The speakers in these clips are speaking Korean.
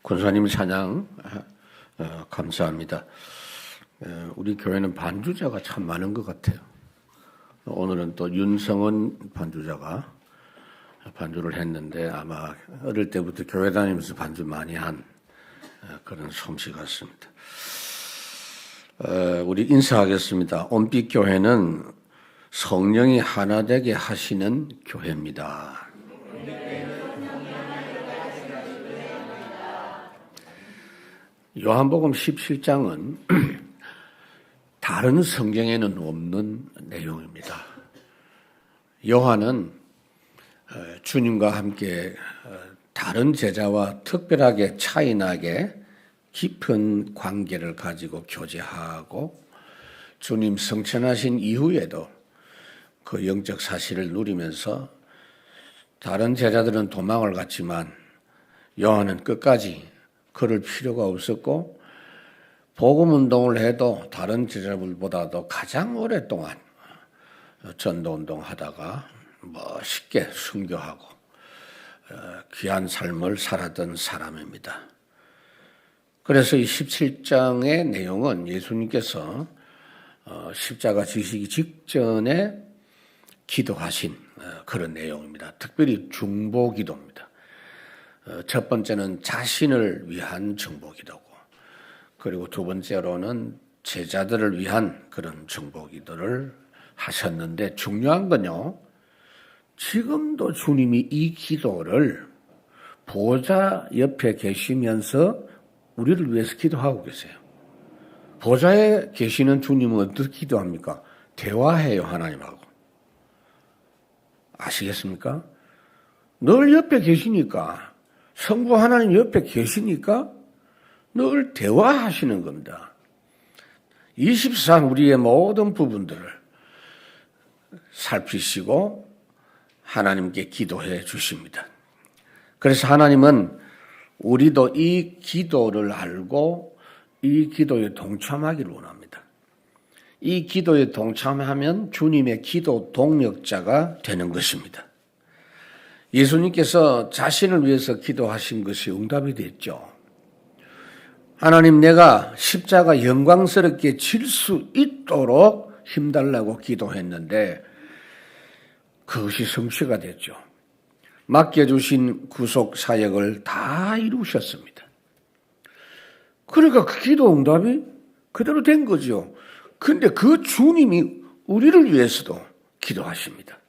권사님 찬양 감사합니다. 우리 교회는 반주자가 참 많은 것 같아요. 오늘은 또 윤성은 반주자가 반주를 했는데 아마 어릴 때부터 교회 다니면서 반주 많이 한 그런 솜씨 같습니다. 우리 인사하겠습니다. 온빛교회는 성령이 하나 되게 하시는 교회입니다. 요한복음 17장은 다른 성경에는 없는 내용입니다. 요한은 주님과 함께 다른 제자와 특별하게 차이나게 깊은 관계를 가지고 교제하고 주님 성천하신 이후에도 그 영적 사실을 누리면서 다른 제자들은 도망을 갔지만 요한은 끝까지 그럴 필요가 없었고 복음운동을 해도 다른 제자들보다도 가장 오랫동안 전도운동 하다가 멋있게 순교하고 귀한 삶을 살았던 사람입니다. 그래서 이 17장의 내용은 예수님께서 십자가 지시기 직전에 기도하신 그런 내용입니다. 특별히 중보기도입니다. 첫 번째는 자신을 위한 중보기도고, 그리고 두 번째로는 제자들을 위한 그런 중보기도를 하셨는데, 중요한 건요, 지금도 주님이 이 기도를 보좌 옆에 계시면서 우리를 위해서 기도하고 계세요. 보좌에 계시는 주님은 어떻게 기도합니까? 대화해요, 하나님하고. 아시겠습니까? 늘 옆에 계시니까, 성부 하나님 옆에 계시니까 늘 대화하시는 겁니다. 24 우리의 모든 부분들을 살피시고 하나님께 기도해 주십니다. 그래서 하나님은 우리도 이 기도를 알고 이 기도에 동참하기를 원합니다. 이 기도에 동참하면 주님의 기도 동력자가 되는 것입니다. 예수님께서 자신을 위해서 기도하신 것이 응답이 됐죠. 하나님, 내가 십자가 영광스럽게 질 수 있도록 힘달라고 기도했는데 그것이 성취가 됐죠. 맡겨주신 구속 사역을 다 이루셨습니다. 그러니까 그 기도 응답이 그대로 된 거죠. 그런데 그 주님이 우리를 위해서도 기도하십니다.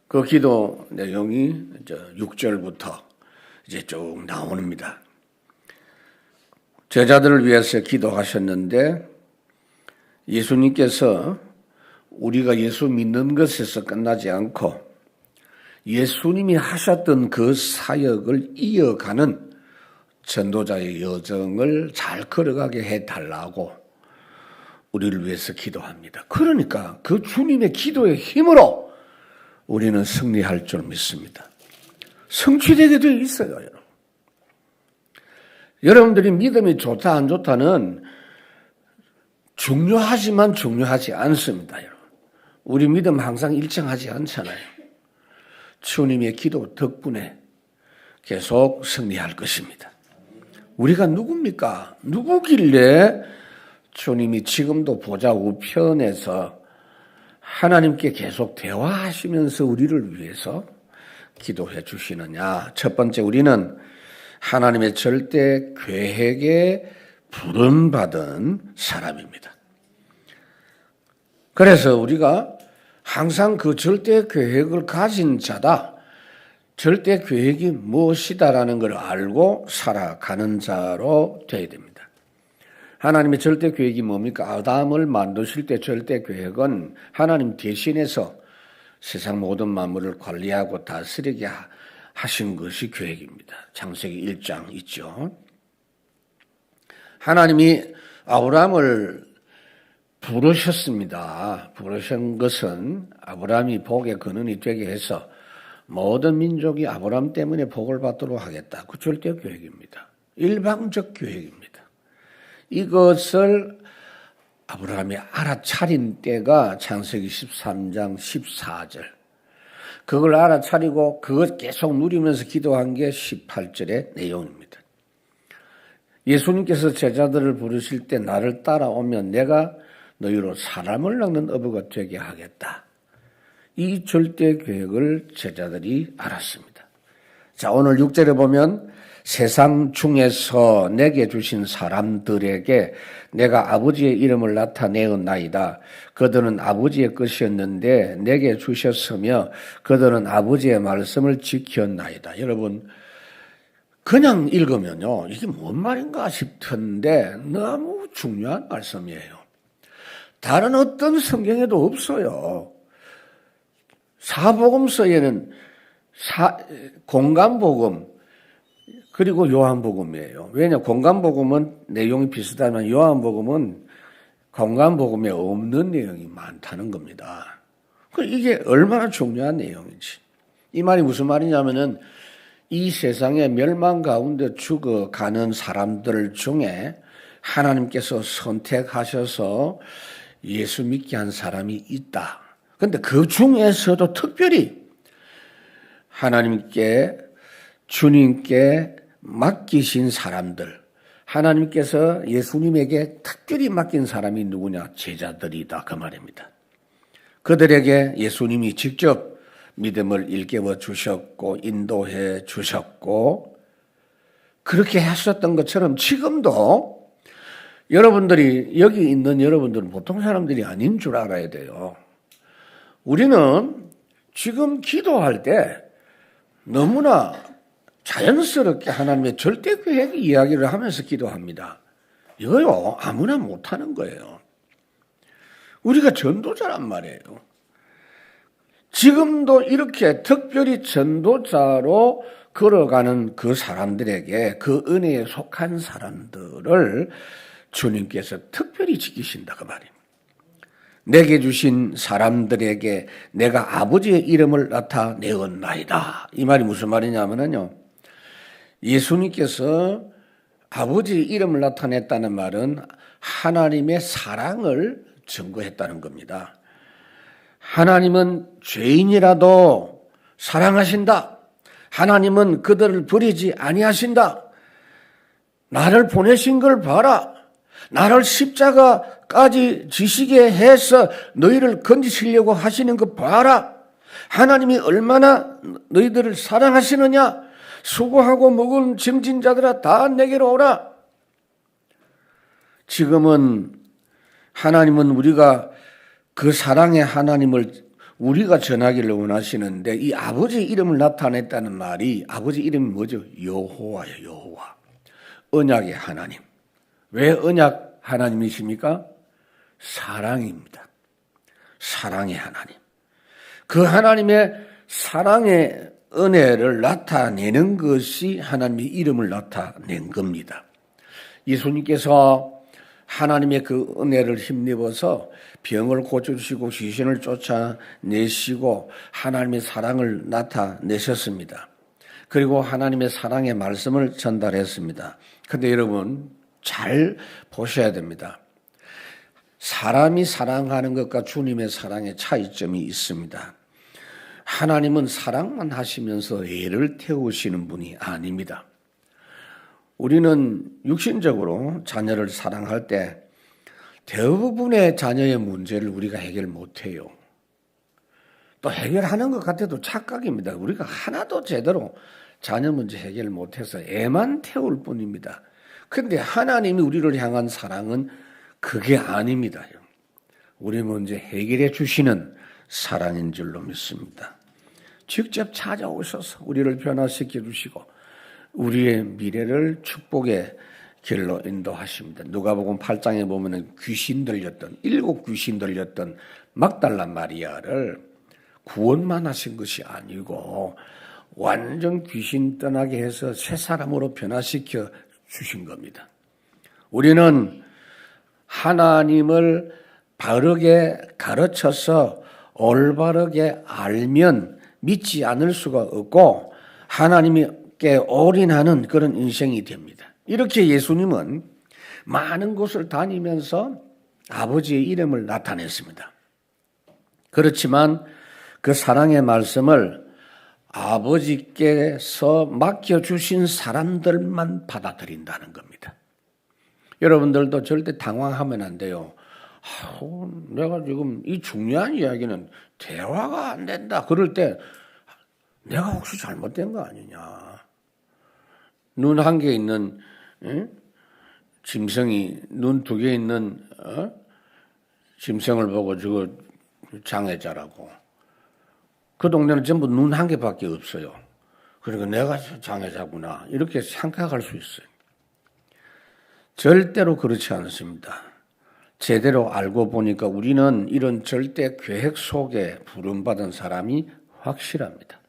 그 기도 내용이 6절부터 이제 쭉 나옵니다. 제자들을 위해서 기도하셨는데 예수님께서 우리가 예수 믿는 것에서 끝나지 않고 예수님이 하셨던 그 사역을 이어가는 전도자의 여정을 잘 걸어가게 해달라고 우리를 위해서 기도합니다. 그러니까 그 주님의 기도의 힘으로 우리는 승리할 줄 믿습니다. 성취되게 되어 있어요, 여러분. 여러분들이 믿음이 좋다 안 좋다는 중요하지만 중요하지 않습니다, 여러분. 우리 믿음 항상 일정하지 않잖아요. 주님의 기도 덕분에 계속 승리할 것입니다. 우리가 누굽니까? 누구길래 주님이 지금도 보좌 우편에서 하나님께 계속 대화하시면서 우리를 위해서 기도해 주시느냐? 첫 번째, 우리는 하나님의 절대 계획에 부름받은 사람입니다. 그래서 우리가 항상 그 절대 계획을 가진 자다. 절대 계획이 무엇이다라는 걸 알고 살아가는 자로 되어야 됩니다. 하나님의 절대 계획이 뭡니까? 아담을 만드실 때 절대 계획은 하나님 대신해서 세상 모든 만물을 관리하고 다스리게 하신 것이 계획입니다. 창세기 1장 있죠. 하나님이 아브라함을 부르셨습니다. 부르신 것은 아브라함이 복의 근원이 되게 해서 모든 민족이 아브라함 때문에 복을 받도록 하겠다. 그 절대 계획입니다. 일방적 계획입니다. 이것을 아브라함이 알아차린 때가 창세기 13장 14절. 그걸 알아차리고 그것 계속 누리면서 기도한 게 18절의 내용입니다. 예수님께서 제자들을 부르실 때 나를 따라오면 내가 너희로 사람을 낚는 어부가 되게 하겠다. 이 절대 계획을 제자들이 알았습니다. 자, 오늘 6절에 보면 세상 중에서 내게 주신 사람들에게 내가 아버지의 이름을 나타내었나이다. 그들은 아버지의 것이었는데 내게 주셨으며 그들은 아버지의 말씀을 지켰나이다. 여러분, 그냥 읽으면요, 이게 뭔 말인가 싶던데 너무 중요한 말씀이에요. 다른 어떤 성경에도 없어요. 사복음서에는 공간복음 그리고 요한복음이에요. 왜냐, 공간복음은 내용이 비슷하지만 요한복음은 공간복음에 없는 내용이 많다는 겁니다. 이게 얼마나 중요한 내용인지. 이 말이 무슨 말이냐면은 이 세상의 멸망 가운데 죽어가는 사람들 중에 하나님께서 선택하셔서 예수 믿게 한 사람이 있다. 그런데 그 중에서도 특별히 하나님께, 주님께 맡기신 사람들, 하나님께서 예수님에게 특별히 맡긴 사람이 누구냐? 제자들이다. 그 말입니다. 그들에게 예수님이 직접 믿음을 일깨워 주셨고 인도해 주셨고 그렇게 하셨던 것처럼 지금도 여러분들이, 여기 있는 여러분들은 보통 사람들이 아닌 줄 알아야 돼요. 우리는 지금 기도할 때 너무나 자연스럽게 하나님의 절대 계획 이야기를 하면서 기도합니다. 이거요, 아무나 못하는 거예요. 우리가 전도자란 말이에요. 지금도 이렇게 특별히 전도자로 걸어가는 그 사람들에게, 그 은혜에 속한 사람들을 주님께서 특별히 지키신다 그 말입니다. 내게 주신 사람들에게 내가 아버지의 이름을 나타내었나이다. 이 말이 무슨 말이냐면요, 예수님께서 아버지의 이름을 나타냈다는 말은 하나님의 사랑을 증거했다는 겁니다. 하나님은 죄인이라도 사랑하신다. 하나님은 그들을 버리지 아니하신다. 나를 보내신 걸 봐라. 나를 십자가까지 지시게 해서 너희를 건지시려고 하시는 거 봐라. 하나님이 얼마나 너희들을 사랑하시느냐. 수고하고 먹은 짐진 자들아 다 내게로 오라. 지금은 하나님은 우리가 그 사랑의 하나님을 우리가 전하기를 원하시는데 이 아버지의 이름을 나타냈다는 말이, 아버지 이름이 뭐죠? 여호와예요. 여호와. 언약의 하나님. 왜 언약 하나님이십니까? 사랑입니다. 사랑의 하나님. 그 하나님의 사랑의 은혜를 나타내는 것이 하나님의 이름을 나타낸 겁니다. 예수님께서 하나님의 그 은혜를 힘입어서 병을 고쳐주시고 귀신을 쫓아내시고 하나님의 사랑을 나타내셨습니다. 그리고 하나님의 사랑의 말씀을 전달했습니다. 그런데 여러분 잘 보셔야 됩니다. 사람이 사랑하는 것과 주님의 사랑의 차이점이 있습니다. 하나님은 사랑만 하시면서 애를 태우시는 분이 아닙니다. 우리는 육신적으로 자녀를 사랑할 때 대부분의 자녀의 문제를 우리가 해결 못해요. 또 해결하는 것 같아도 착각입니다. 우리가 하나도 제대로 자녀 문제 해결 못해서 애만 태울 뿐입니다. 그런데 하나님이 우리를 향한 사랑은 그게 아닙니다. 우리 문제 해결해 주시는 사랑인 줄로 믿습니다. 직접 찾아오셔서 우리를 변화시켜 주시고 우리의 미래를 축복의 길로 인도하십니다. 누가복음 8장에 보면 귀신 들렸던, 7 귀신 들렸던 막달라 마리아를 구원만 하신 것이 아니고 완전 귀신 떠나게 해서 새 사람으로 변화시켜 주신 겁니다. 우리는 하나님을 바르게 가르쳐서 올바르게 알면 믿지 않을 수가 없고 하나님께 올인하는 그런 인생이 됩니다. 이렇게 예수님은 많은 곳을 다니면서 아버지의 이름을 나타냈습니다. 그렇지만 그 사랑의 말씀을 아버지께서 맡겨주신 사람들만 받아들인다는 겁니다. 여러분들도 절대 당황하면 안 돼요. 내가 지금 이 중요한 이야기는 대화가 안 된다. 그럴 때 내가 혹시 잘못된 거 아니냐. 눈 한 개 있는 짐승이 눈 두 개 있는 짐승을 보고 저거 장애자라고. 그 동네는 전부 눈 한 개밖에 없어요. 그러니까 내가 장애자구나 이렇게 생각할 수 있어요. 절대로 그렇지 않습니다. 제대로 알고 보니까 우리는 이런 절대 계획 속에 부름받은 사람이 확실합니다.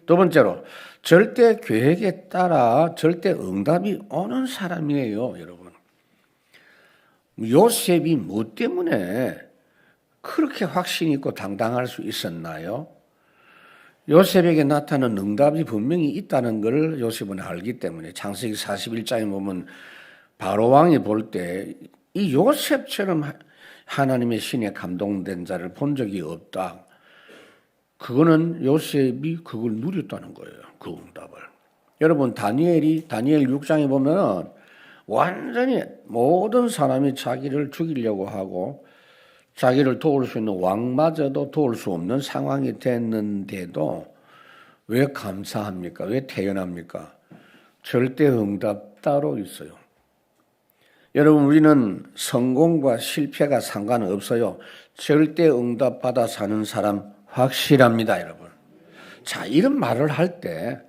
두 번째로 절대 계획에 따라 절대 응답이 오는 사람이에요, 여러분. 요셉이 뭐 때문에 그렇게 확신 있고 당당할 수 있었나요? 요셉에게 나타난 응답이 분명히 있다는 걸 요셉은 알기 때문에 창세기 41장에 보면 바로왕이 볼 때 이 요셉처럼 하나님의 신에 감동된 자를 본 적이 없다. 그거는 요셉이 그걸 누렸다는 거예요. 그 응답을. 여러분 다니엘 6장에 보면 완전히 모든 사람이 자기를 죽이려고 하고 자기를 도울 수 있는 왕마저도 도울 수 없는 상황이 됐는데도 왜 감사합니까? 왜 태연합니까? 절대 응답 따로 있어요. 여러분 우리는 성공과 실패가 상관없어요. 절대 응답 받아 사는 사람 확실합니다, 여러분. 자, 이런 말을 할 때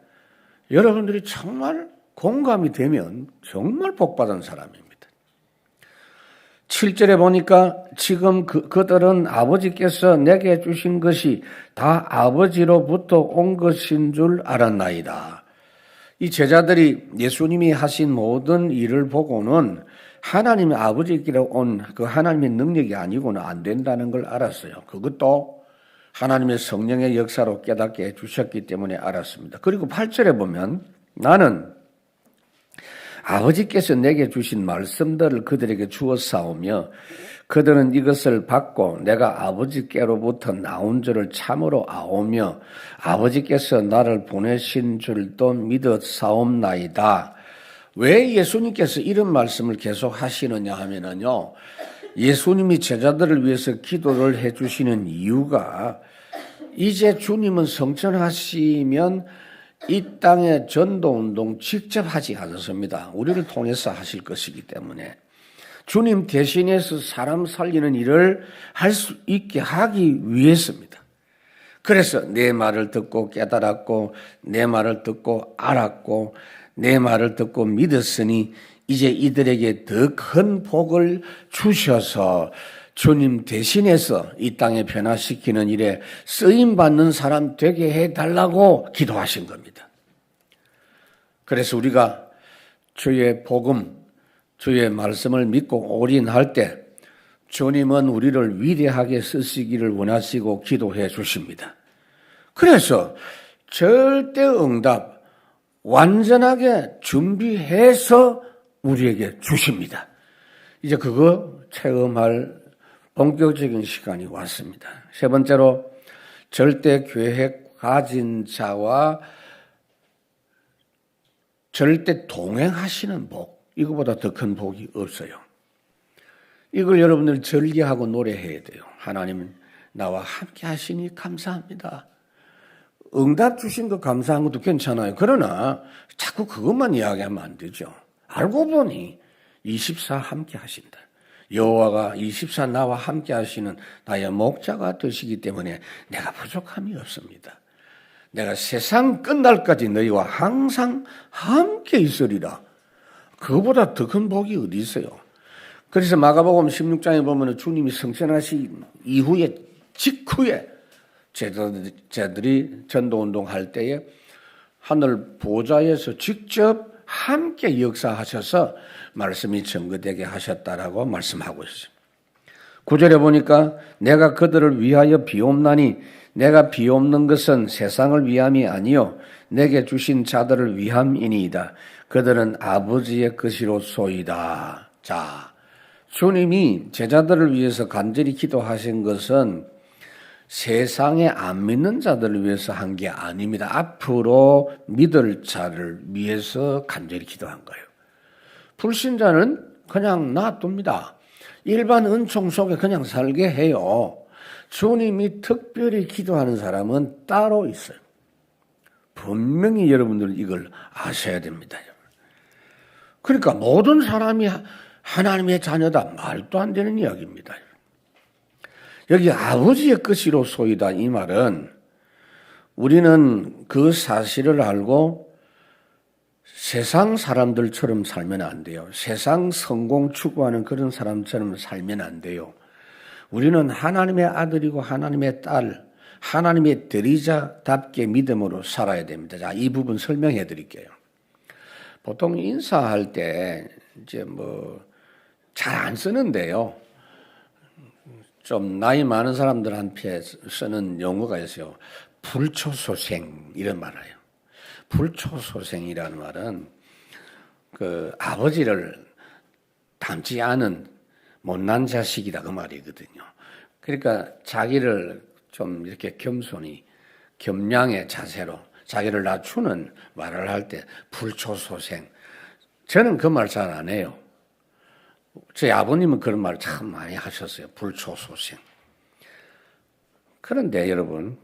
여러분들이 정말 공감이 되면 정말 복받은 사람입니다. 7절에 보니까 지금 그들은 아버지께서 내게 주신 것이 다 아버지로부터 온 것인 줄 알았나이다. 이 제자들이 예수님이 하신 모든 일을 보고는 하나님의 아버지께로 온 그 하나님의 능력이 아니고는 안 된다는 걸 알았어요. 그것도 하나님의 성령의 역사로 깨닫게 해주셨기 때문에 알았습니다. 그리고 8절에 보면 나는 아버지께서 내게 주신 말씀들을 그들에게 주었사오며 그들은 이것을 받고 내가 아버지께로부터 나온 줄을 참으로 아오며 아버지께서 나를 보내신 줄도 믿었사옵나이다. 왜 예수님께서 이런 말씀을 계속 하시느냐 하면은요, 예수님이 제자들을 위해서 기도를 해주시는 이유가 이제 주님은 성천하시면 이 땅의 전도운동 직접 하지 않습니다. 우리를 통해서 하실 것이기 때문에 주님 대신해서 사람 살리는 일을 할 수 있게 하기 위해서입니다. 그래서 내 말을 듣고 깨달았고 내 말을 듣고 알았고 내 말을 듣고 믿었으니 이제 이들에게 더 큰 복을 주셔서 주님 대신해서 이 땅에 변화시키는 일에 쓰임받는 사람 되게 해달라고 기도하신 겁니다. 그래서 우리가 주의 복음, 주의 말씀을 믿고 올인할 때 주님은 우리를 위대하게 쓰시기를 원하시고 기도해 주십니다. 그래서 절대 응답 완전하게 준비해서 우리에게 주십니다. 이제 그거 체험할 본격적인 시간이 왔습니다. 세 번째로 절대 계획 가진 자와 절대 동행하시는 복, 이거보다 더 큰 복이 없어요. 이걸 여러분들 절기하고 노래해야 돼요. 하나님 나와 함께 하시니 감사합니다. 응답 주신 거 감사한 것도 괜찮아요. 그러나 자꾸 그것만 이야기하면 안 되죠. 알고 보니 24 함께 하신다. 여호와가 24 나와 함께 하시는 나의 목자가 되시기 때문에 내가 부족함이 없습니다. 내가 세상 끝날까지 너희와 항상 함께 있으리라. 그거보다 더 큰 복이 어디 있어요. 그래서 마가복음 16장에 보면 주님이 성천하신 이후에 직후에 제자들이 전도운동할 때에 하늘 보좌에서 직접 함께 역사하셔서 말씀이 증거되게 하셨다라고 말씀하고 있어요. 9절에 보니까 내가 그들을 위하여 비옵나니 내가 비옵는 것은 세상을 위함이 아니요 내게 주신 자들을 위함이니이다. 그들은 아버지의 것이로소이다. 자, 주님이 제자들을 위해서 간절히 기도하신 것은 세상에 안 믿는 자들을 위해서 한 게 아닙니다. 앞으로 믿을 자를 위해서 간절히 기도한 거예요. 불신자는 그냥 놔둡니다. 일반 은총 속에 그냥 살게 해요. 주님이 특별히 기도하는 사람은 따로 있어요. 분명히 여러분들은 이걸 아셔야 됩니다. 그러니까 모든 사람이 하나님의 자녀다. 말도 안 되는 이야기입니다. 여기 아버지의 끝이로소이다 이 말은 우리는 그 사실을 알고 세상 사람들처럼 살면 안 돼요. 세상 성공 추구하는 그런 사람처럼 살면 안 돼요. 우리는 하나님의 아들이고 하나님의 딸, 하나님의 대리자답게 믿음으로 살아야 됩니다. 자, 이 부분 설명해 드릴게요. 보통 인사할 때 이제 잘 안 쓰는데요. 좀 나이 많은 사람들한테 쓰는 용어가 있어요. 불초소생 이런 말이에요. 불초소생이라는 말은 그 아버지를 닮지 않은 못난 자식이다 그 말이거든요. 그러니까 자기를 좀 이렇게 겸손히 겸양의 자세로 자기를 낮추는 말을 할 때 불초소생. 저는 그 말 잘 안 해요. 저희 아버님은 그런 말 참 많이 하셨어요. 불초소생. 그런데 여러분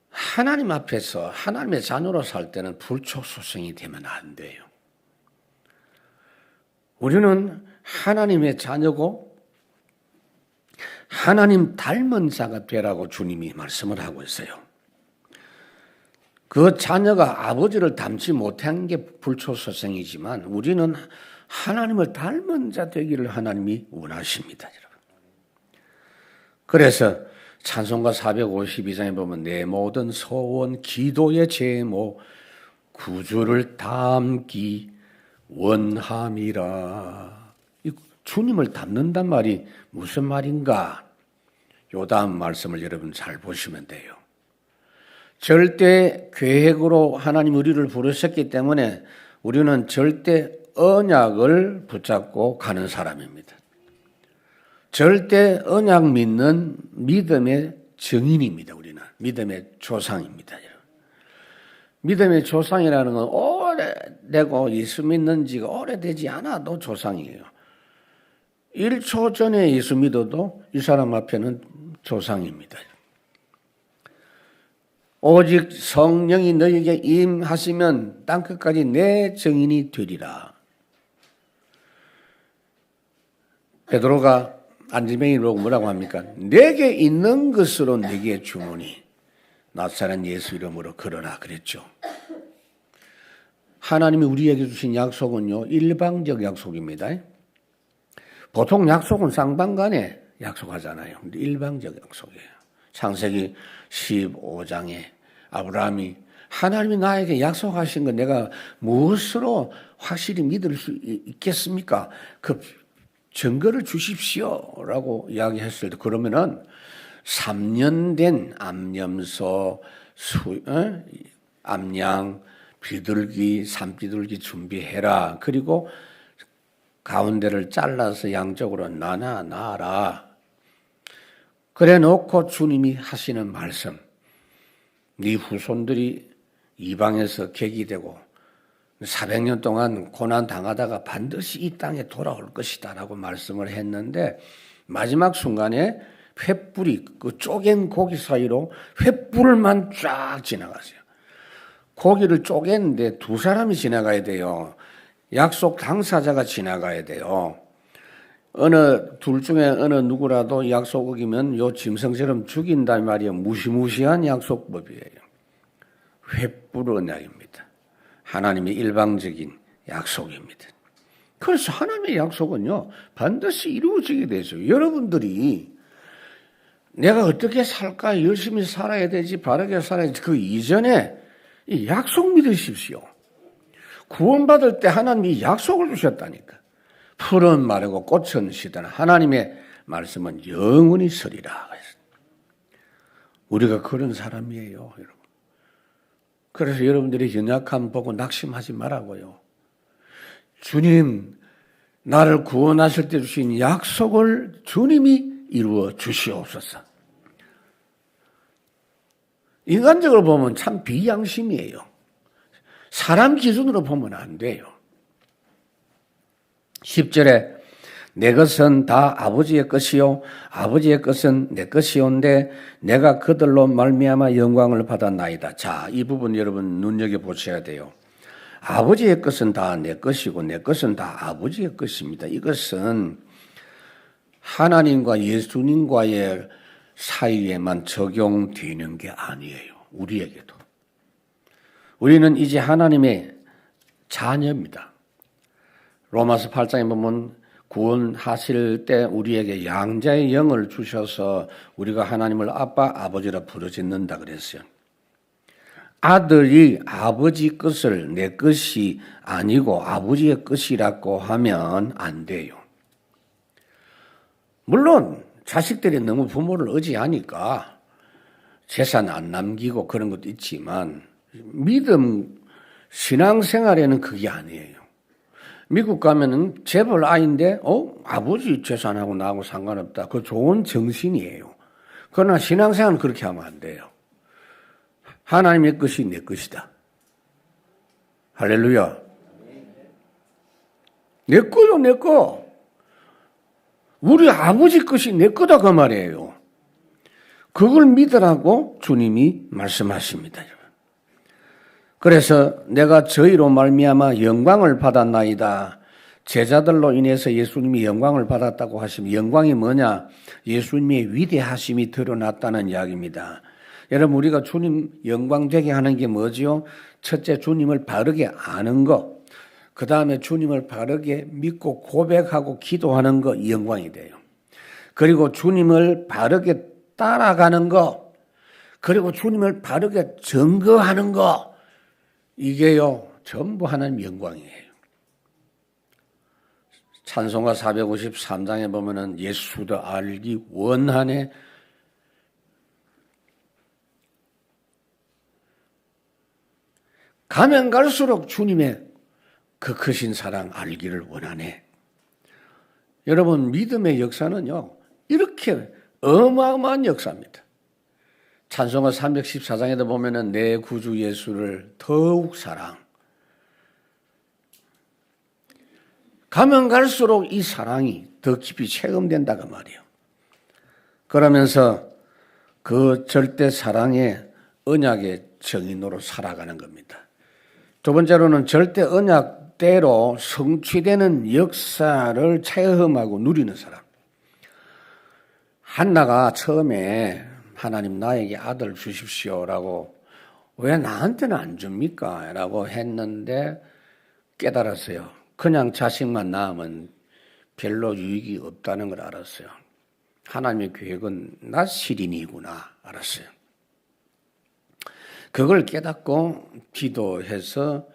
하나님 앞에서 하나님의 자녀로 살 때는 불초소생이 되면 안 돼요. 우리는 하나님의 자녀고 하나님 닮은 자가 되라고 주님이 말씀을 하고 있어요. 그 자녀가 아버지를 닮지 못한 게 불초소생이지만 우리는 하나님을 닮은 자 되기를 하나님이 원하십니다. 여러분. 그래서 찬송가 452장에 보면 내 모든 소원 기도의 제목 구주를 닮기 원함이라. 주님을 닮는단 말이 무슨 말인가? 요 다음 말씀을 여러분 잘 보시면 돼요. 절대 계획으로 하나님 우리를 부르셨기 때문에 우리는 절대 언약을 붙잡고 가는 사람입니다. 절대 언약 믿는 믿음의 증인입니다. 우리는 믿음의 조상입니다. 믿음의 조상이라는 건 오래되고 예수 믿는 지가 오래되지 않아도 조상이에요. 1초 전에 예수 믿어도 이 사람 앞에는 조상입니다. 오직 성령이 너에게 임하시면 땅끝까지 내 증인이 되리라. 베드로가 안지뱅이를 보고 뭐라고 합니까? 내게 있는 것으로 내게 주노니 나사렛 예수 이름으로 걸어라 그랬죠. 하나님이 우리에게 주신 약속은요 일방적 약속입니다. 보통 약속은 쌍방간에 약속하잖아요. 근데 일방적 약속이에요. 창세기 15장에 아브라함이 하나님이 나에게 약속하신 거 내가 무엇으로 확실히 믿을 수 있겠습니까? 그 증거를 주십시오라고 이야기했을 때 그러면은 3년 된 암염소, 암양, 비둘기, 산비둘기 준비해라. 그리고 가운데를 잘라서 양쪽으로 나눠라. 그래 놓고 주님이 하시는 말씀. 네 후손들이 이방에서 객이되고 400년 동안 고난 당하다가 반드시 이 땅에 돌아올 것이다 라고 말씀을 했는데 마지막 순간에 횃불이 그 쪼갠 고기 사이로 횃불만 쫙 지나가세요. 고기를 쪼갰는데 두 사람이 지나가야 돼요. 약속 당사자가 지나가야 돼요. 둘 중에 어느 누구라도 약속 어기면 요 짐승처럼 죽인단 말이에요. 무시무시한 약속법이에요. 횃불 언약입니다. 하나님의 일방적인 약속입니다. 그래서 하나님의 약속은요 반드시 이루어지게 되죠. 여러분들이 내가 어떻게 살까 열심히 살아야 되지 바르게 살아야지 그 이전에 이 약속 믿으십시오. 구원받을 때 하나님이 약속을 주셨다니까. 풀은 마르고 꽃은 시드나 하나님의 말씀은 영원히 서리라. 우리가 그런 사람이에요, 여러분. 그래서 여러분들이 연약함 보고 낙심하지 말라고요. 주님, 나를 구원하실 때 주신 약속을 주님이 이루어 주시옵소서. 인간적으로 보면 참 비양심이에요. 사람 기준으로 보면 안 돼요. 10절에 내 것은 다 아버지의 것이요 아버지의 것은 내 것이온데 내가 그들로 말미암아 영광을 받았나이다. 자, 이 부분 여러분 눈여겨보셔야 돼요. 아버지의 것은 다 내 것이고 내 것은 다 아버지의 것입니다. 이것은 하나님과 예수님과의 사이에만 적용되는 게 아니에요. 우리에게도. 우리는 이제 하나님의 자녀입니다. 로마서 8장에 보면 구원하실 때 우리에게 양자의 영을 주셔서 우리가 하나님을 아빠, 아버지라 부르짖는다 그랬어요. 아들이 아버지 것을 내 것이 아니고 아버지의 것이라고 하면 안 돼요. 물론 자식들이 너무 부모를 의지하니까 재산 안 남기고 그런 것도 있지만 믿음, 신앙생활에는 그게 아니에요. 미국 가면은 재벌 아이인데 아버지 재산하고 나하고 상관없다. 그거 좋은 정신이에요. 그러나 신앙생활은 그렇게 하면 안 돼요. 하나님의 것이 내 것이다. 할렐루야. 내 거요, 내 거. 우리 아버지 것이 내 거다 그 말이에요. 그걸 믿으라고 주님이 말씀하십니다. 그래서 내가 저희로 말미암아 영광을 받았나이다. 제자들로 인해서 예수님이 영광을 받았다고 하시면 영광이 뭐냐? 예수님의 위대하심이 드러났다는 이야기입니다. 여러분 우리가 주님 영광 되게 하는 게 뭐지요? 첫째 주님을 바르게 아는 거, 그 다음에 주님을 바르게 믿고 고백하고 기도하는 거 영광이 돼요. 그리고 주님을 바르게 따라가는 거, 그리고 주님을 바르게 증거하는 거, 이게요 전부 하나님 영광이에요. 찬송가 453장에 보면은 예수도 알기 원하네. 가면 갈수록 주님의 그 크신 사랑 알기를 원하네. 여러분 믿음의 역사는요 이렇게 어마어마한 역사입니다. 찬송가 314장에도 보면은 내 구주 예수를 더욱 사랑. 가면 갈수록 이 사랑이 더 깊이 체험된다고 말이에요. 그러면서 그 절대 사랑의 언약의 증인으로 살아가는 겁니다. 두 번째로는 절대 언약대로 성취되는 역사를 체험하고 누리는 사람. 한나가 처음에 하나님 나에게 아들 주십시오라고 왜 나한테는 안 줍니까? 라고 했는데 깨달았어요. 그냥 자식만 낳으면 별로 유익이 없다는 걸 알았어요. 하나님의 계획은 나 시린이구나 알았어요. 그걸 깨닫고 기도해서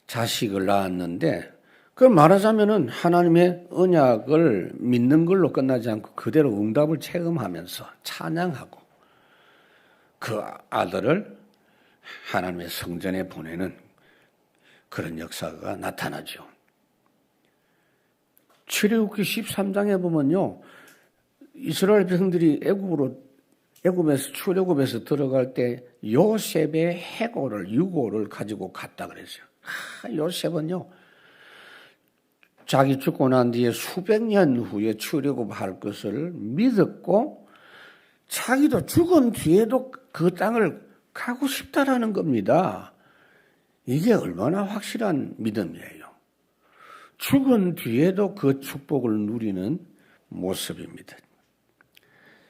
자식을 낳았는데 그 말하자면은 하나님의 언약을 믿는 걸로 끝나지 않고 그대로 응답을 체험하면서 찬양하고 그 아들을 하나님의 성전에 보내는 그런 역사가 나타나죠. 출애굽기 13장에 보면요. 이스라엘 백성들이 출애굽에서 들어갈 때 요셉의 유고를 가지고 갔다 그랬어요. 요셉은요. 자기 죽고 난 뒤에 수백 년 후에 출애굽할 것을 믿었고 자기도 죽은 뒤에도 그 땅을 가고 싶다라는 겁니다. 이게 얼마나 확실한 믿음이에요. 죽은 뒤에도 그 축복을 누리는 모습입니다.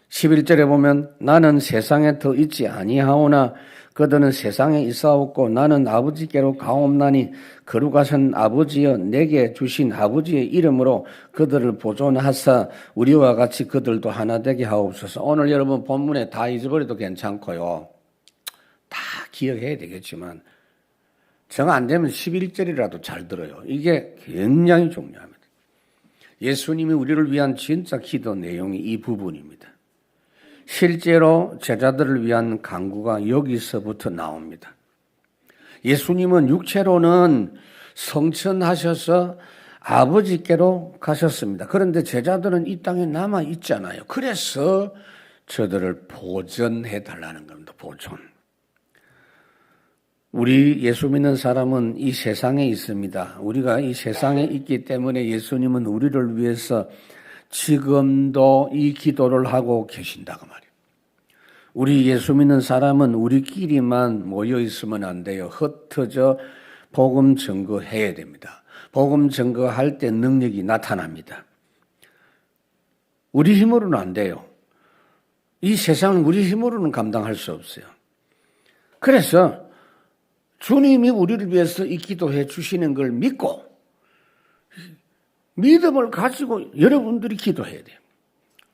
11절에 보면 나는 세상에 더 있지 아니하오나 그들은 세상에 있사옵고 나는 아버지께로 가옵나니 거룩하신 아버지여 내게 주신 아버지의 이름으로 그들을 보존하사 우리와 같이 그들도 하나 되게 하옵소서. 오늘 여러분 본문에 다 잊어버려도 괜찮고요. 다 기억해야 되겠지만 정 안 되면 11절이라도 잘 들어요. 이게 굉장히 중요합니다. 예수님이 우리를 위한 진짜 기도 내용이 이 부분입니다. 실제로 제자들을 위한 간구가 여기서부터 나옵니다. 예수님은 육체로는 성천하셔서 아버지께로 가셨습니다. 그런데 제자들은 이 땅에 남아 있잖아요. 그래서 저들을 보존해 달라는 겁니다. 보존. 우리 예수 믿는 사람은 이 세상에 있습니다. 우리가 이 세상에 있기 때문에 예수님은 우리를 위해서 지금도 이 기도를 하고 계신다고 말이에요. 우리 예수 믿는 사람은 우리끼리만 모여 있으면 안 돼요. 흩어져 복음 증거해야 됩니다. 복음 증거할 때 능력이 나타납니다. 우리 힘으로는 안 돼요. 이 세상은 우리 힘으로는 감당할 수 없어요. 그래서 주님이 우리를 위해서 이 기도해 주시는 걸 믿고 믿음을 가지고 여러분들이 기도해야 돼요.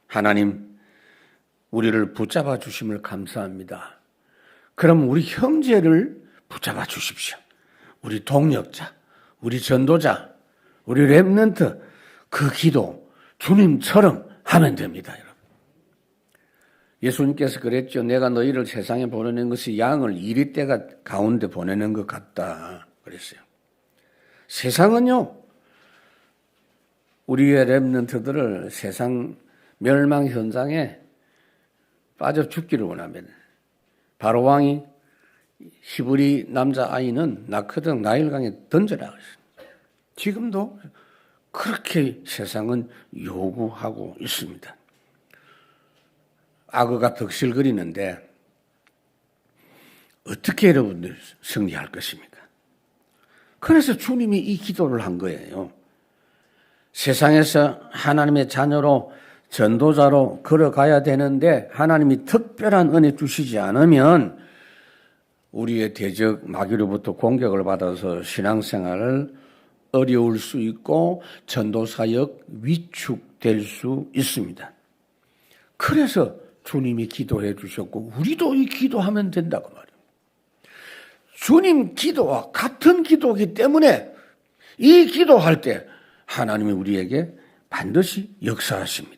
하나님, 우리를 붙잡아 주심을 감사합니다. 그럼 우리 형제를 붙잡아 주십시오. 우리 동력자, 우리 전도자, 우리 렘넌트, 그 기도 주님처럼 하면 됩니다, 여러분. 예수님께서 그랬죠. 내가 너희를 세상에 보내는 것이 양을 이리떼가 가운데 보내는 것 같다 그랬어요. 세상은요, 우리의 렘넌트들을 세상 멸망 현장에 빠져 죽기를 원합니다. 바로 왕이 히브리 남자아이는 낳거든 나일강에 던져라 그랬습니다. 지금도 그렇게 세상은 요구하고 있습니다. 악어가 덕실거리는데 어떻게 여러분들 승리할 것입니까? 그래서 주님이 이 기도를 한 거예요. 세상에서 하나님의 자녀로 전도자로 걸어가야 되는데 하나님이 특별한 은혜 주시지 않으면 우리의 대적 마귀로부터 공격을 받아서 신앙생활을 어려울 수 있고 전도사역 위축될 수 있습니다. 그래서 주님이 기도해 주셨고 우리도 이 기도하면 된다고 말이에요. 주님 기도와 같은 기도이기 때문에 이 기도할 때 하나님이 우리에게 반드시 역사하십니다.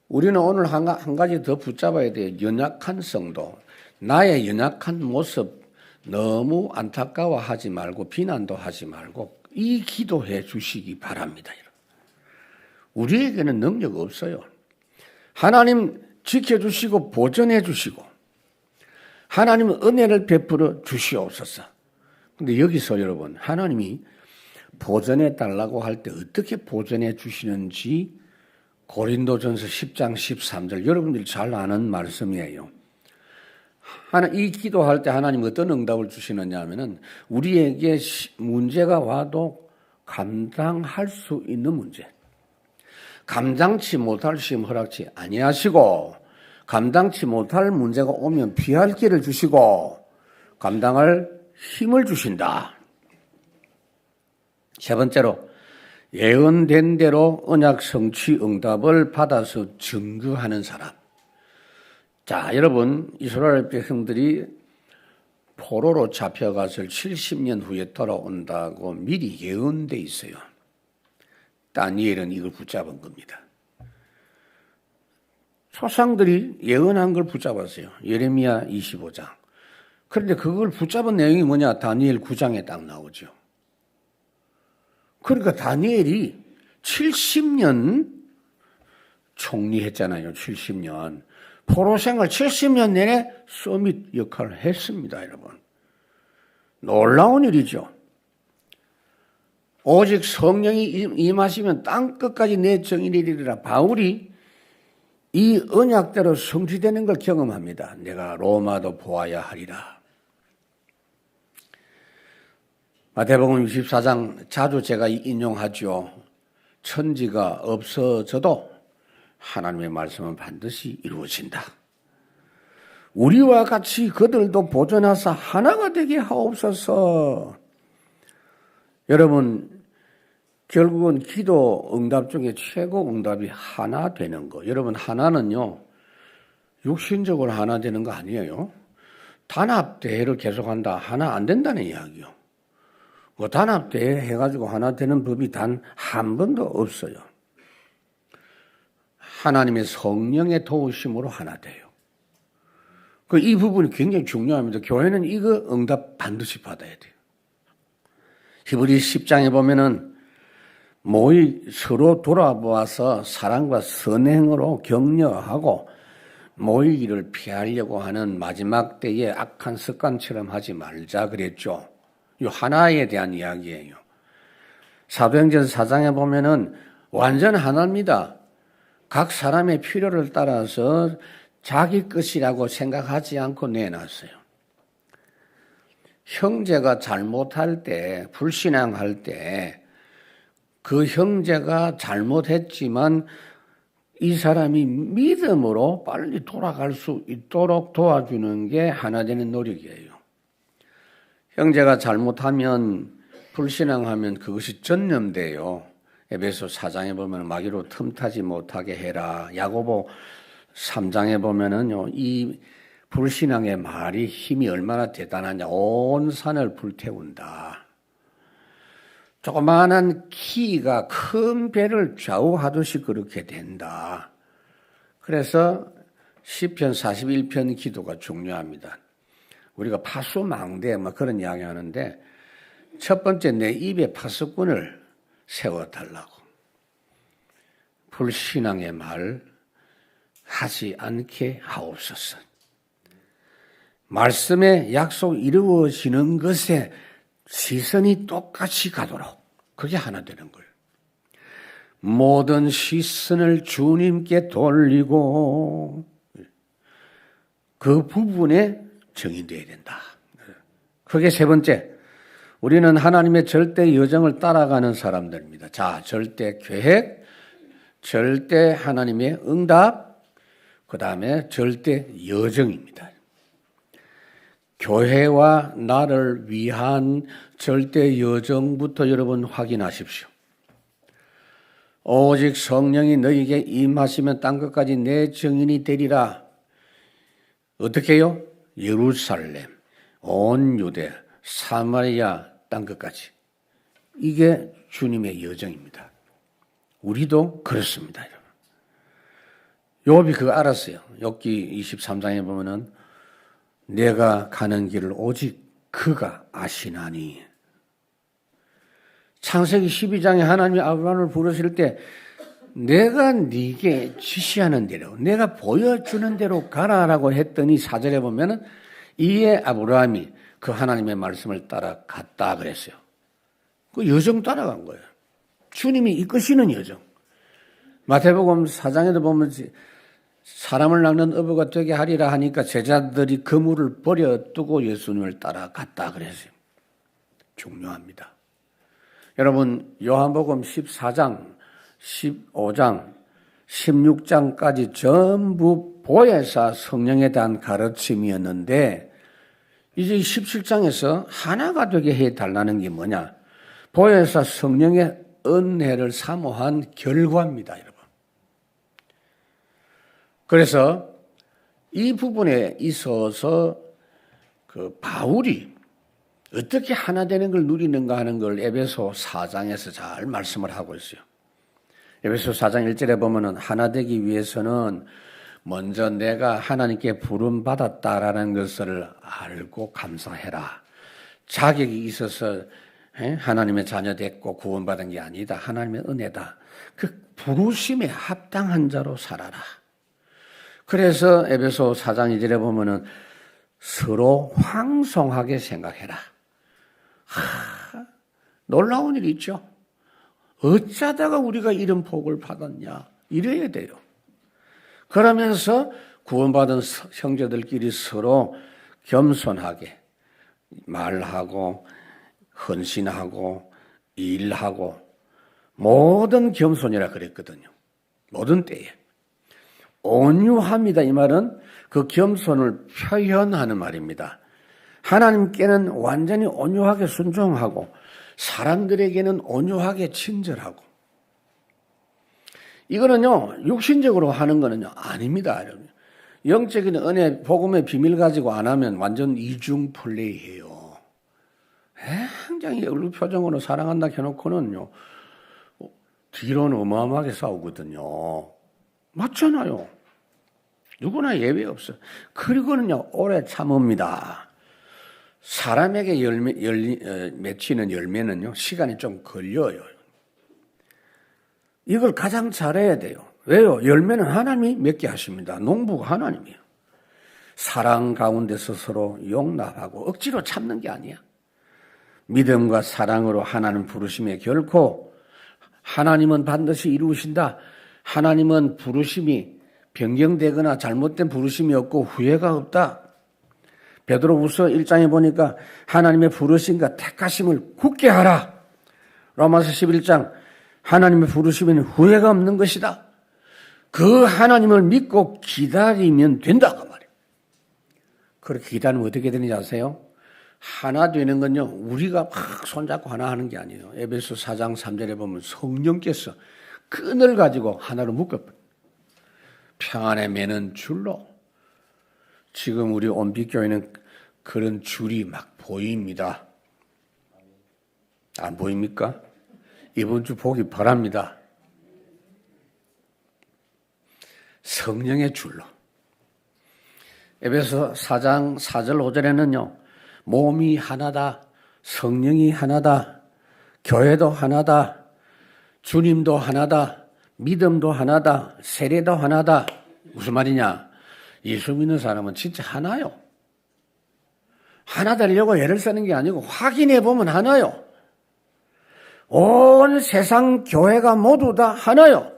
우리는 오늘 한 가지 더 붙잡아야 돼요. 연약한 성도. 나의 연약한 모습 너무 안타까워하지 말고 비난도 하지 말고 이 기도해 주시기 바랍니다. 우리에게는 능력 없어요. 하나님 지켜주시고 보전해 주시고 하나님은 은혜를 베풀어 주시옵소서. 근데 여기서 여러분 하나님이 보전해 달라고 할 때 어떻게 보전해 주시는지 고린도전서 10장 13절 여러분들이 잘 아는 말씀이에요. 이 기도할 때 하나님 어떤 응답을 주시느냐 하면은 우리에게 문제가 와도 감당할 수 있는 문제. 감당치 못할 시험 허락치 아니하시고 감당치 못할 문제가 오면 피할 길을 주시고 감당할 힘을 주신다. 세 번째로 예언된 대로 언약 성취 응답을 받아서 증거하는 사람. 자, 여러분 이스라엘 백성들이 포로로 잡혀가서 70년 후에 돌아온다고 미리 예언돼 있어요. 다니엘은 이걸 붙잡은 겁니다. 조상들이 예언한 걸 붙잡았어요. 예레미야 25장. 그런데 그걸 붙잡은 내용이 뭐냐? 다니엘 9장에 딱 나오죠. 그러니까 다니엘이 70년 총리했잖아요. 70년. 포로생활 70년 내내 서밋 역할을 했습니다. 여러분. 놀라운 일이죠. 오직 성령이 임하시면 땅끝까지 내 정의이리라. 바울이 이 언약대로 성취되는 걸 경험합니다. 내가 로마도 보아야 하리라. 마태복음 64장 자주 제가 인용하죠. 천지가 없어져도 하나님의 말씀은 반드시 이루어진다. 우리와 같이 그들도 보존하사 하나가 되게 하옵소서. 여러분 결국은 기도 응답 중에 최고 응답이 하나 되는 거. 여러분 하나는요 육신적으로 하나 되는 거 아니에요. 단합대회를 계속한다. 하나 안 된다는 이야기요. 단합대회 해가지고 하나 되는 법이 단 한 번도 없어요. 하나님의 성령의 도우심으로 하나 돼요. 이 부분이 굉장히 중요합니다. 교회는 이거 응답 반드시 받아야 돼요. 히브리 10장에 보면은 서로 돌아보아서 사랑과 선행으로 격려하고 모이기를 피하려고 하는 마지막 때의 악한 습관처럼 하지 말자 그랬죠. 이 하나에 대한 이야기예요. 사도행전 4장에 보면은 완전 하나입니다. 각 사람의 필요를 따라서 자기 것이라고 생각하지 않고 내놨어요. 형제가 잘못할 때, 불신앙할 때 그 형제가 잘못했지만 이 사람이 믿음으로 빨리 돌아갈 수 있도록 도와주는 게 하나 되는 노력이에요. 형제가 잘못하면, 불신앙하면 그것이 전염돼요. 에베소 4장에 보면 마귀로 틈타지 못하게 해라. 야고보 3장에 보면은요, 이 불신앙의 말이 힘이 얼마나 대단하냐. 온 산을 불태운다. 조그마한 키가 큰 배를 좌우하듯이 그렇게 된다. 그래서 시편 41편 기도가 중요합니다. 우리가 파수망대 그런 이야기 하는데 첫 번째 내 입에 파수꾼을 세워달라고. 불신앙의 말 하지 않게 하옵소서. 말씀의 약속 이루어지는 것에 시선이 똑같이 가도록 그게 하나 되는 거예요. 모든 시선을 주님께 돌리고 그 부분에 정의되어야 된다. 그게 세 번째. 우리는 하나님의 절대 여정을 따라가는 사람들입니다. 자, 절대 계획, 절대 하나님의 응답, 그 다음에 절대 여정입니다. 교회와 나를 위한 절대 여정부터 여러분 확인하십시오. 오직 성령이 너희에게 임하시면 땅끝까지 내 증인이 되리라. 어떻게 해요? 예루살렘, 온 유대, 사마리아 땅끝까지. 이게 주님의 여정입니다. 우리도 그렇습니다. 욥이 그거 알았어요. 욥기 23장에 보면은 내가 가는 길을 오직 그가 아시나니. 창세기 12장에 하나님이 아브라함을 부르실 때 내가 네게 지시하는 대로, 내가 보여주는 대로 가라라고 했더니 4절에 보면은 이에 아브라함이 그 하나님의 말씀을 따라갔다 그랬어요. 그 여정 따라간 거예요. 주님이 이끄시는 여정. 마태복음 4장에도 보면 사람을 낳는 어부가 되게 하리라 하니까 제자들이 그물을 버려두고 예수님을 따라갔다 그랬어요. 중요합니다. 여러분 요한복음 14장, 15장, 16장까지 전부 보혜사 성령에 대한 가르침이었는데 이제 17장에서 하나가 되게 해달라는 게 뭐냐? 보혜사 성령의 은혜를 사모한 결과입니다, 여러분. 그래서 이 부분에 있어서 그 바울이 어떻게 하나 되는 걸 누리는가 하는 걸 에베소 4장에서 잘 말씀을 하고 있어요. 에베소 4장 1절에 보면은 하나 되기 위해서는 먼저 내가 하나님께 부름받았다라는 것을 알고 감사해라. 자격이 있어서 하나님의 자녀 됐고 구원받은 게 아니다. 하나님의 은혜다. 그 부르심에 합당한 자로 살아라. 그래서 에베소 4장 2절에 보면은 서로 황송하게 생각해라. 놀라운 일이 있죠. 어쩌다가 우리가 이런 복을 받았냐. 이래야 돼요. 그러면서 구원받은 형제들끼리 서로 겸손하게 말하고 헌신하고 일하고 모든 겸손이라 그랬거든요. 모든 때에. 온유합니다. 이 말은 그 겸손을 표현하는 말입니다. 하나님께는 완전히 온유하게 순종하고 사람들에게는 온유하게 친절하고 이거는요 육신적으로 하는 거는요 아닙니다. 영적인 은혜 복음의 비밀 가지고 안 하면 완전 이중 플레이해요. 굉장히 얼굴 표정으로 사랑한다 해놓고는요 뒤로는 어마어마하게 싸우거든요. 맞잖아요. 누구나 예외 없어요. 그리고는요 오래 참읍니다. 사람에게 맺히는 열매는요 시간이 좀 걸려요. 이걸 가장 잘해야 돼요. 왜요? 열매는 하나님이 맺게 하십니다. 농부가 하나님이에요. 사랑 가운데서 서로 용납하고 억지로 참는 게 아니야. 믿음과 사랑으로 하나님 부르심에 결코 하나님은 반드시 이루신다. 하나님은 부르심이 변경되거나 잘못된 부르심이 없고 후회가 없다. 베드로후서 1장에 보니까 하나님의 부르심과 택하심을 굳게 하라. 로마서 11장 하나님의 부르심에는 후회가 없는 것이다. 그 하나님을 믿고 기다리면 된다 그 말이에요. 그렇게 기다리면 어떻게 되는지 아세요? 하나 되는 건요, 우리가 막 손잡고 하나 하는 게 아니에요. 에베소 4장 3절에 보면 성령께서 끈을 가지고 하나로 묶어버려요. 평안에 매는 줄로. 지금 우리 온빛교회는 그런 줄이 막 보입니다. 안 보입니까? 이번 주 보기 바랍니다. 성령의 줄로. 에베소 4장 4절 5절에는요. 몸이 하나다. 성령이 하나다. 교회도 하나다. 주님도 하나다. 믿음도 하나다. 세례도 하나다. 무슨 말이냐? 예수 믿는 사람은 진짜 하나요. 하나 되려고 애를 쓰는 게 아니고 확인해 보면 하나요. 온 세상 교회가 모두 다 하나요.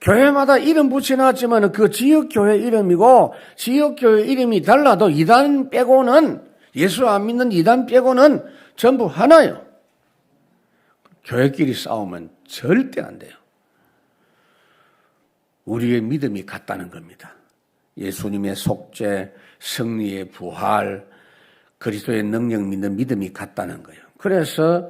교회마다 이름 붙여놨지만 그 지역교회 이름이고 지역교회 이름이 달라도 이단 빼고는 예수 안 믿는 이단 빼고는 전부 하나요. 교회끼리 싸우면 절대 안 돼요. 우리의 믿음이 같다는 겁니다. 예수님의 속죄, 승리의 부활, 그리스도의 능력 믿는 믿음이 같다는 거예요. 그래서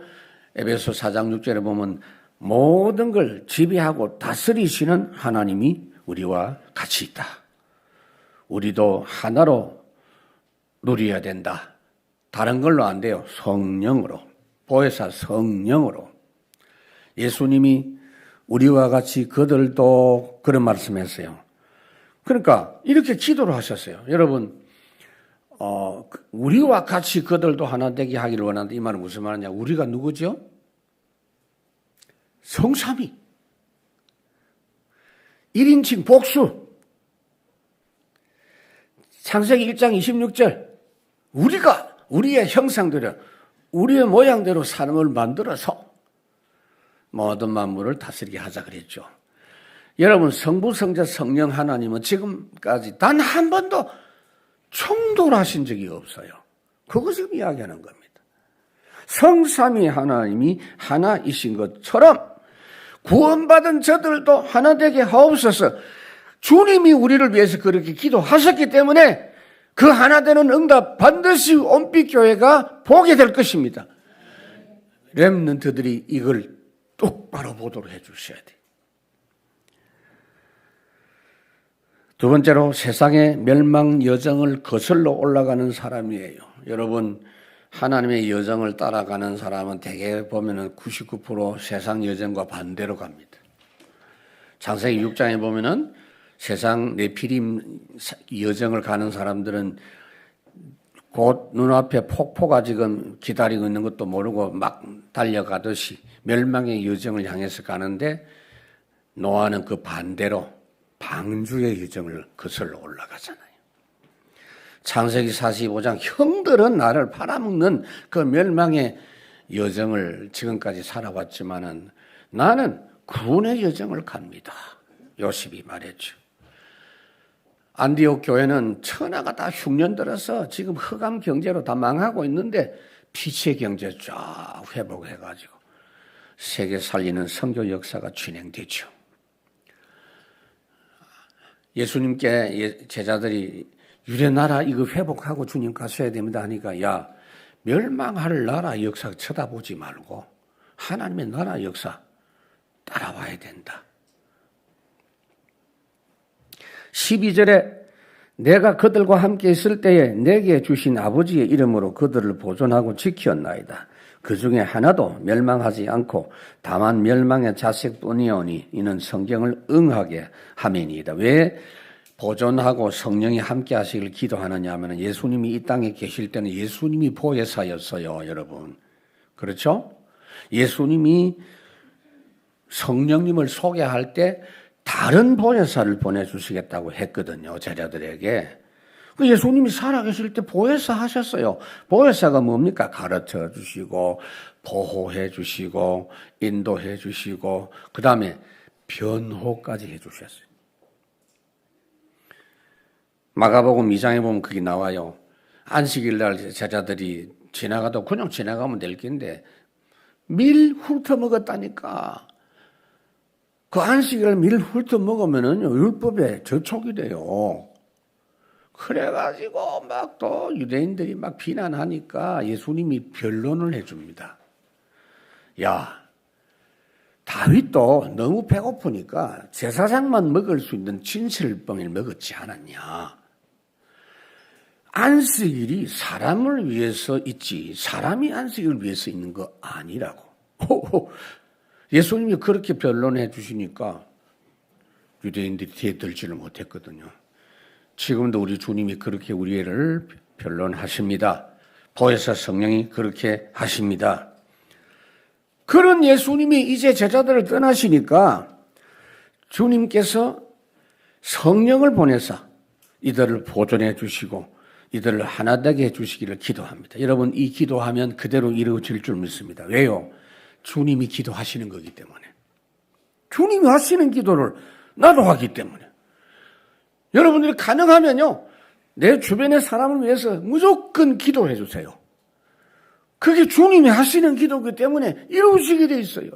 에베소 4장 6절에 보면 모든 걸 지배하고 다스리시는 하나님이 우리와 같이 있다. 우리도 하나로 누려야 된다. 다른 걸로 안 돼요. 성령으로. 보혜사 성령으로. 예수님이 우리와 같이 그들도 그런 말씀했어요. 그러니까 이렇게 기도를 하셨어요. 여러분, 우리와 같이 그들도 하나 되게 하기를 원한다. 이 말은 무슨 말이냐? 우리가 누구죠? 성삼위. 1인칭 복수. 창세기 1장 26절. 우리가 우리의 형상대로 우리의 모양대로 사람을 만들어서 모든 만물을 다스리게 하자 그랬죠. 여러분 성부, 성자, 성령 하나님은 지금까지 단 한 번도 충돌하신 적이 없어요. 그거 지금 이야기하는 겁니다. 성삼위 하나님이 하나이신 것처럼 구원받은 저들도 하나 되게 하옵소서. 주님이 우리를 위해서 그렇게 기도하셨기 때문에 그 하나 되는 응답 반드시 온빛교회가 보게 될 것입니다. 렘넌트들이 이걸 똑바로 보도록 해 주셔야 돼요. 두 번째로 세상의 멸망 여정을 거슬러 올라가는 사람이에요. 여러분, 하나님의 여정을 따라가는 사람은 대개 보면은 99% 세상 여정과 반대로 갑니다. 창세기 6장에 보면은 세상 네피림 여정을 가는 사람들은 곧 눈앞에 폭포가 지금 기다리고 있는 것도 모르고 막 달려가듯이 멸망의 여정을 향해서 가는데 노아는 그 반대로 방주의 여정을 거슬러 올라가잖아요. 창세기 45장 형들은 나를 팔아먹는 그 멸망의 여정을 지금까지 살아왔지만은 나는 구원의 여정을 갑니다. 요셉이 말했죠. 안디옥 교회는 천하가 다 흉년 들어서 지금 흑암 경제로 다 망하고 있는데 빛의 경제 쫙 회복해가지고 세계 살리는 선교 역사가 진행되죠. 예수님께 제자들이 유대 나라 이거 회복하고 주님 가셔야 됩니다 하니까 야 멸망할 나라 역사 쳐다보지 말고 하나님의 나라 역사 따라와야 된다. 12절에 내가 그들과 함께 있을 때에 내게 주신 아버지의 이름으로 그들을 보존하고 지켰나이다. 그 중에 하나도 멸망하지 않고 다만 멸망의 자식뿐이오니 이는 성경을 응하게 함이니이다. 왜 보존하고 성령이 함께 하시길 기도하느냐 하면 예수님이 이 땅에 계실 때는 예수님이 보혜사였어요. 여러분. 그렇죠? 예수님이 성령님을 소개할 때 다른 보혜사를 보내주시겠다고 했거든요, 제자들에게. 그 예수님이 살아계실 때 보혜사 하셨어요. 보혜사가 뭡니까? 가르쳐 주시고, 보호해 주시고, 인도해 주시고, 그 다음에 변호까지 해 주셨어요. 마가복음 2장에 보면 그게 나와요. 안식일 날 제자들이 지나가도 그냥 지나가면 될 긴데 밀 훑어 먹었다니까. 그 안식일을 밀 훑어 먹으면은요, 율법에 저촉이 돼요. 그래가지고 막 또 유대인들이 막 비난하니까 예수님이 변론을 해줍니다. 야, 다윗도 너무 배고프니까 제사장만 먹을 수 있는 진설병을 먹었지 않았냐. 안식일이 사람을 위해서 있지 사람이 안식일을 위해서 있는 거 아니라고. 예수님이 그렇게 변론해 주시니까 유대인들이 대들지를 못했거든요. 지금도 우리 주님이 그렇게 우리를 변론하십니다. 보혜사 성령이 그렇게 하십니다. 그런 예수님이 이제 제자들을 떠나시니까 주님께서 성령을 보내사 이들을 보존해 주시고 이들을 하나 되게 해 주시기를 기도합니다. 여러분, 이 기도하면 그대로 이루어질 줄 믿습니다. 왜요? 주님이 기도하시는 거기 때문에. 주님이 하시는 기도를 나도 하기 때문에. 여러분들이 가능하면요, 내 주변의 사람을 위해서 무조건 기도해 주세요. 그게 주님이 하시는 기도이기 때문에 이루어지게 돼 있어요.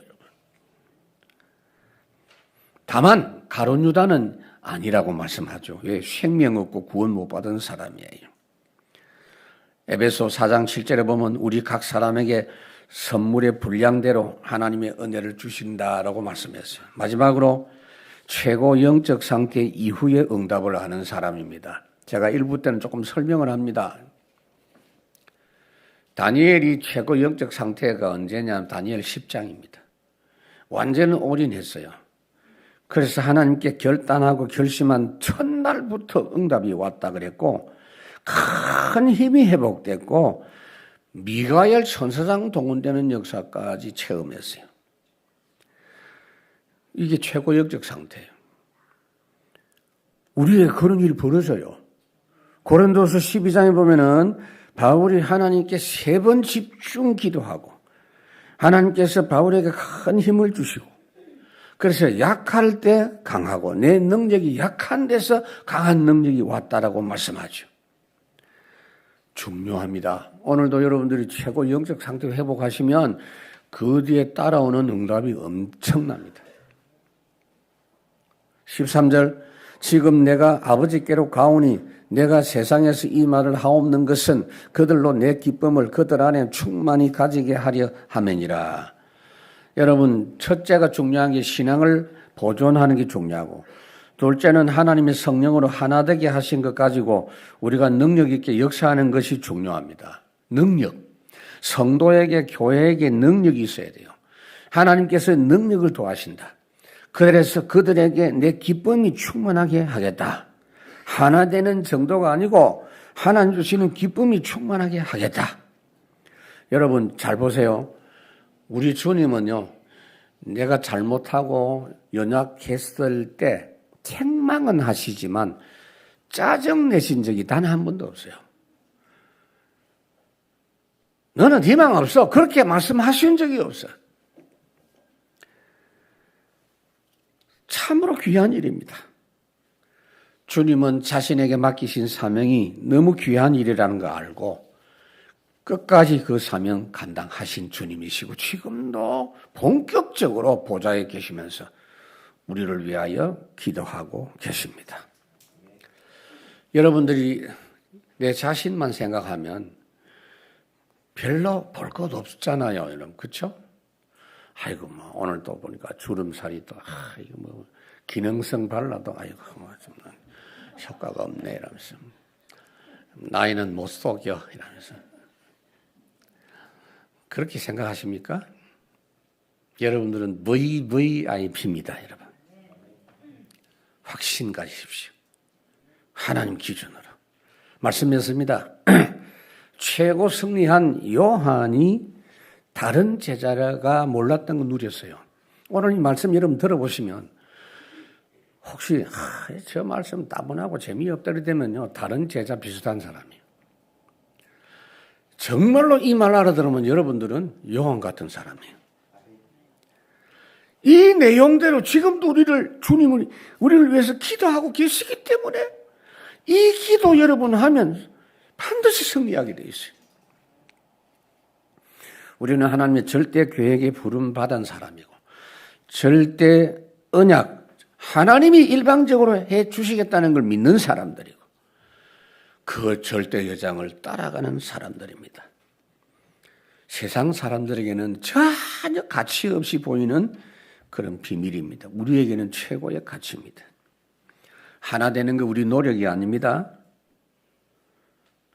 다만 가룟 유다는 아니라고 말씀하죠. 왜? 생명 없고 구원 못 받은 사람이에요. 에베소 4장 7절에 보면 우리 각 사람에게 선물의 분량대로 하나님의 은혜를 주신다라고 말씀했어요. 마지막으로 최고 영적 상태 이후에 응답을 하는 사람입니다. 제가 1부 때는 조금 설명을 합니다. 다니엘이 최고 영적 상태가 언제냐면 다니엘 10장입니다. 완전히 올인했어요. 그래서 하나님께 결단하고 결심한 첫날부터 응답이 왔다 그랬고 큰 힘이 회복됐고 미가엘 천사장 동원되는 역사까지 체험했어요. 이게 최고 영적 상태예요. 우리의 그런 일이 벌어져요. 고린도서 12장에 보면은 바울이 하나님께 3번 집중 기도하고 하나님께서 바울에게 큰 힘을 주시고 그래서 약할 때 강하고 내 능력이 약한 데서 강한 능력이 왔다라고 말씀하죠. 중요합니다. 오늘도 여러분들이 최고 영적 상태를 회복하시면 그 뒤에 따라오는 응답이 엄청납니다. 13절 지금 내가 아버지께로 가오니 내가 세상에서 이 말을 하옵는 것은 그들로 내 기쁨을 그들 안에 충만히 가지게 하려 함이니라. 여러분, 첫째가 중요한 게 신앙을 보존하는 게 중요하고 둘째는 하나님의 성령으로 하나 되게 하신 것 가지고 우리가 능력 있게 역사하는 것이 중요합니다. 능력. 성도에게 교회에게 능력이 있어야 돼요. 하나님께서 능력을 도와신다. 그래서 그들에게 내 기쁨이 충만하게 하겠다. 하나 되는 정도가 아니고 하나님 주시는 기쁨이 충만하게 하겠다. 여러분 잘 보세요. 우리 주님은요, 내가 잘못하고 연약했을 때 책망은 하시지만 짜증내신 적이 단 한 번도 없어요. 너는 희망 없어. 그렇게 말씀하신 적이 없어요. 참으로 귀한 일입니다. 주님은 자신에게 맡기신 사명이 너무 귀한 일이라는 거 알고 끝까지 그 사명 감당하신 주님이시고 지금도 본격적으로 보좌에 계시면서 우리를 위하여 기도하고 계십니다. 여러분들이 내 자신만 생각하면 별로 볼 것 없잖아요, 여러분. 그렇죠? 아이고 뭐 오늘 또 보니까 주름살이 또 이거 뭐 기능성 발라도 아이고 뭐 좀 효과가 없네 이러면서 나이는 못 속여 이러면서 그렇게 생각하십니까? 여러분들은 VVIP입니다, 여러분. 확신 가지십시오. 하나님 기준으로 말씀했습니다. 최고 승리한 요한이 다른 제자가 몰랐던 거 누렸어요. 오늘 이 말씀 여러분 들어보시면 혹시 저 말씀 따분하고 재미없다 그러면요, 다른 제자 비슷한 사람이에요. 정말로 이 말 알아들으면 여러분들은 요한 같은 사람이에요. 이 내용대로 지금도 주님은 우리를 위해서 기도하고 계시기 때문에 이 기도 여러분 하면 반드시 승리하게 돼 있어요. 우리는 하나님의 절대 계획에 부름받은 사람이고 절대 언약, 하나님이 일방적으로 해 주시겠다는 걸 믿는 사람들이고 그 절대 여장을 따라가는 사람들입니다. 세상 사람들에게는 전혀 가치 없이 보이는 그런 비밀입니다. 우리에게는 최고의 가치입니다. 하나 되는 거 우리 노력이 아닙니다.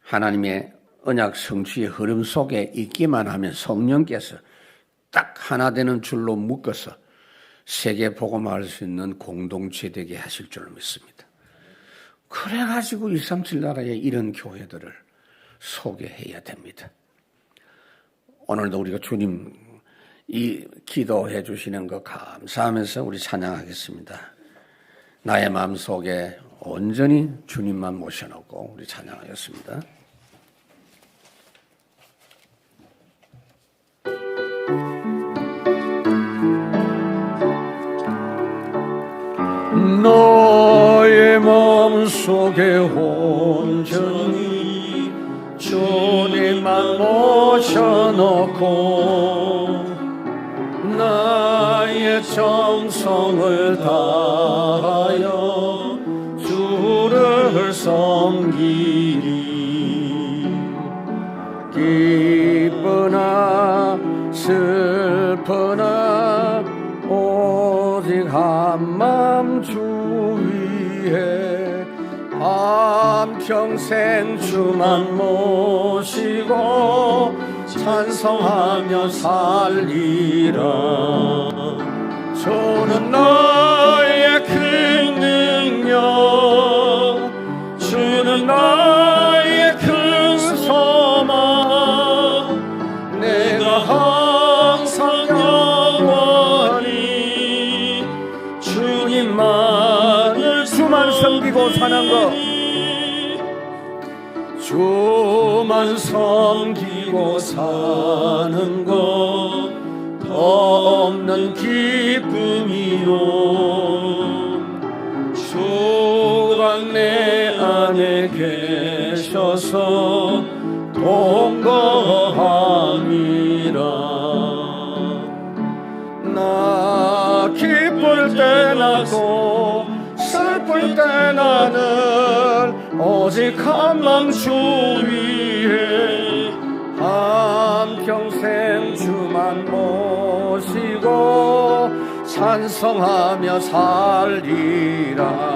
하나님의 언약 성취의 흐름 속에 있기만 하면 성령께서 딱 하나 되는 줄로 묶어서 세계 복음화할 수 있는 공동체 되게 하실 줄 믿습니다. 그래가지고 237 나라에 이런 교회들을 소개해야 됩니다. 오늘도 우리가 주님 이 기도해 주시는 거 감사하면서 우리 찬양하겠습니다. 나의 마음속에 온전히 주님만 모셔놓고 우리 찬양하겠습니다. 너의 마음속에 온전히 주님만 모셔놓고 나의 정성을 다하여 주를 섬기리. 기쁘나 슬프나 오직 한마음 주 위에 한평생 주만 모시고 찬송하며 살리라. 주는 너의 큰 능력, 주는 너의 큰 소망, 내가 항상 영원히 주님만을 주만 섬기고 사는 것, 주만 섬기고 사는 것 더 없는 기쁨이요. 주가 내 안에 계셔서 동거함이라. 나 기쁠 때 나고 슬플 때 나는 오직 한마음 주 위에 한평생 주만 모시고 찬송하며 살리라.